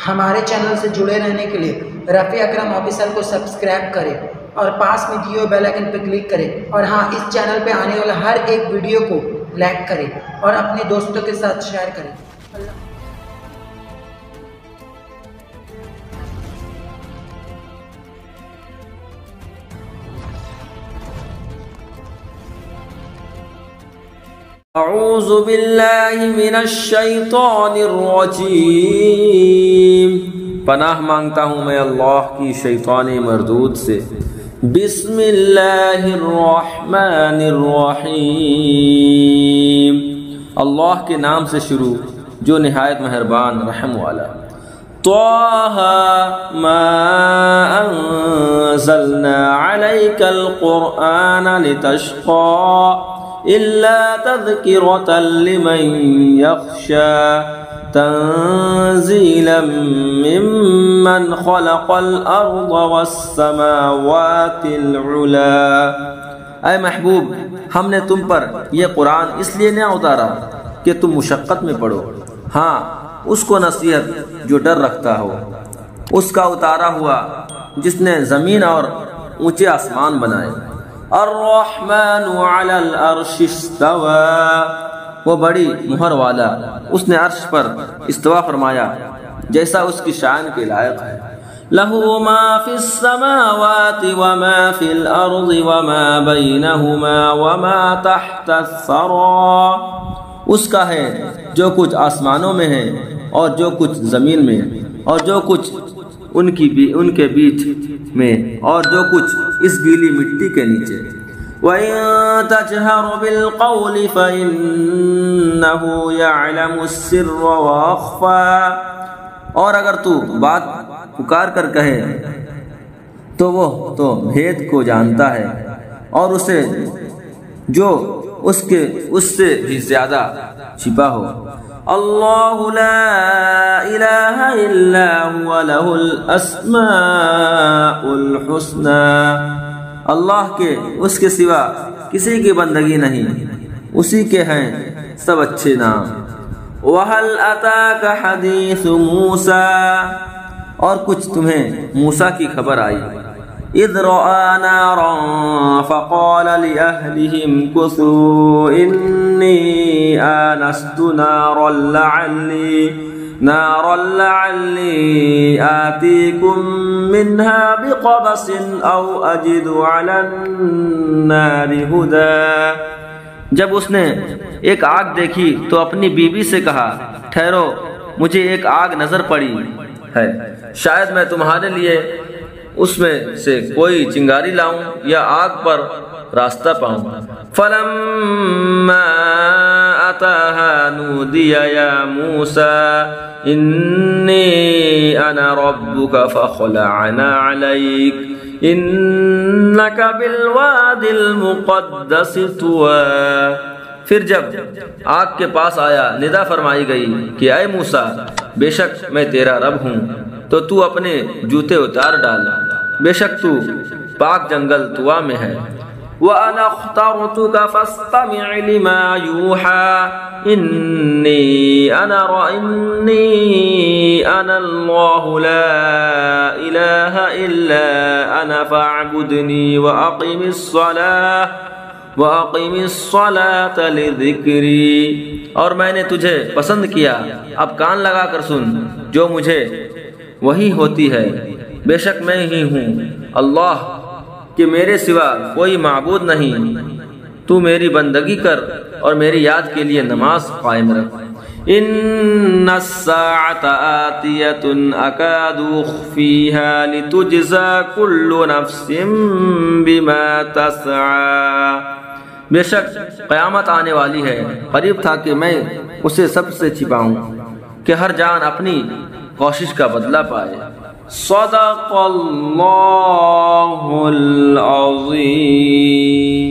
ہمارے چینل سے جڑے رہنے کے لیے رفیع اکرم آفیشل کو سبسکرائب کریں اور پاس میں دیے ہوئے بیل آئکن پہ کلک کریں، اور ہاں، اس چینل پہ آنے والا ہر ایک ویڈیو کو لائک کریں اور اپنے دوستوں کے ساتھ شیئر کریں۔ اعوذ باللہ من الشیطان الرجیم، پناہ مانگتا ہوں میں اللہ کی شیطان مردود سے۔ بسم اللہ الرحمن الرحیم، اللہ کے نام سے شروع جو نہایت مہربان رحم والا۔ طٰہ ما انزلنا علیک القرآن لتشقى إلا تذكرة لمن يخشى تنزيلا ممن خلق الأرض والسماوات العلا۔ اے محبوب، ہم نے تم پر یہ قرآن اس لیے نہ اتارا کہ تم مشقت میں پڑو، ہاں اس کو نصیحت جو ڈر رکھتا ہو، اس کا اتارا ہوا جس نے زمین اور اونچے آسمان بنائے۔ الرحمن علی العرش استوى، وہ بڑی مہر والا، اس نے عرش پر استوا فرمایا جیسا اس کی شان کے لائق ہے۔ لہ ما فی السماوات وما فی الارض وما بینہما وما تحت الثری، اس کا ہے جو کچھ آسمانوں میں ہے اور جو کچھ زمین میں اور جو کچھ ان کے بیچ میں اور جو کچھ اس گیلی مٹی کے نیچے۔ وَإِن تَجْهَرُ بِالْقَوْلِ فَإِنَّهُ يَعْلَمُ السِّرَّ وَأَخْفَى، اور اگر تو بات پکار کر کہے تو وہ تو بھید کو جانتا ہے اور اسے جو اس سے بھی زیادہ چھپا ہو۔ اللہ لا الہ الا هو له الاسماء الحسنى، اللہ کے اس کے سوا کسی کی بندگی نہیں، اسی کے ہیں سب اچھے نام۔ وَهَلْ أَتَاكَ حَدِيثُ مُوسَى، اور کچھ تمہیں موسیٰ کی خبر آئی۔ اذ رأى نارا فقال لأهلهم كثوا إني آنست نارا لعلي آتيكم منها بقبس أو أجد على النار هدى، جب اس نے ایک آگ دیکھی تو اپنی بیوی سے کہا، ٹھہرو، مجھے ایک آگ نظر پڑی ہے، شاید میں تمہارے لیے اس میں سے کوئی چنگاری لاؤں یا آگ پر راستہ پاؤں۔ فلما أتاها نودي يا موسى إني أنا ربك فاخلع نعليك إنك بالواد المقدس طوى، پھر جب آگ کے پاس آیا ندا فرمائی گئی کہ اے موسیٰ، بے شک میں تیرا رب ہوں، تو تو اپنے جوتے اتار ڈال، بے شک تو پاک جنگل طوا میں ہے۔ وَأَنَا اخْتَرْتُكَ فَاسْتَمِعْ لِمَا يُوحَىٰ إِنِّي أَنَا اللَّهُ لَا إِلَٰهَ إِلَّا أَنَا فَاعْبُدْنِي وَأَقِمِ الصَّلَاةَ لِذِكْرِي، اور میں نے تجھے پسند کیا، اب کان لگا کر سن جو مجھے وہی ہوتی ہے، بے شک میں ہی ہوں اللہ کہ میرے سوا کوئی معبود نہیں، تو میری بندگی کر اور میری یاد کے لیے نماز قائم رکھ۔ ان الساعة آتیۃ اکاد اخفیہا لتجزا کل نفس بما تسعی، بے شک قیامت آنے والی ہے، قریب تھا کہ میں اسے سب سے چھپاؤں کہ ہر جان اپنی کوشش کا بدلہ پائے۔ صدق اللہ العظیم۔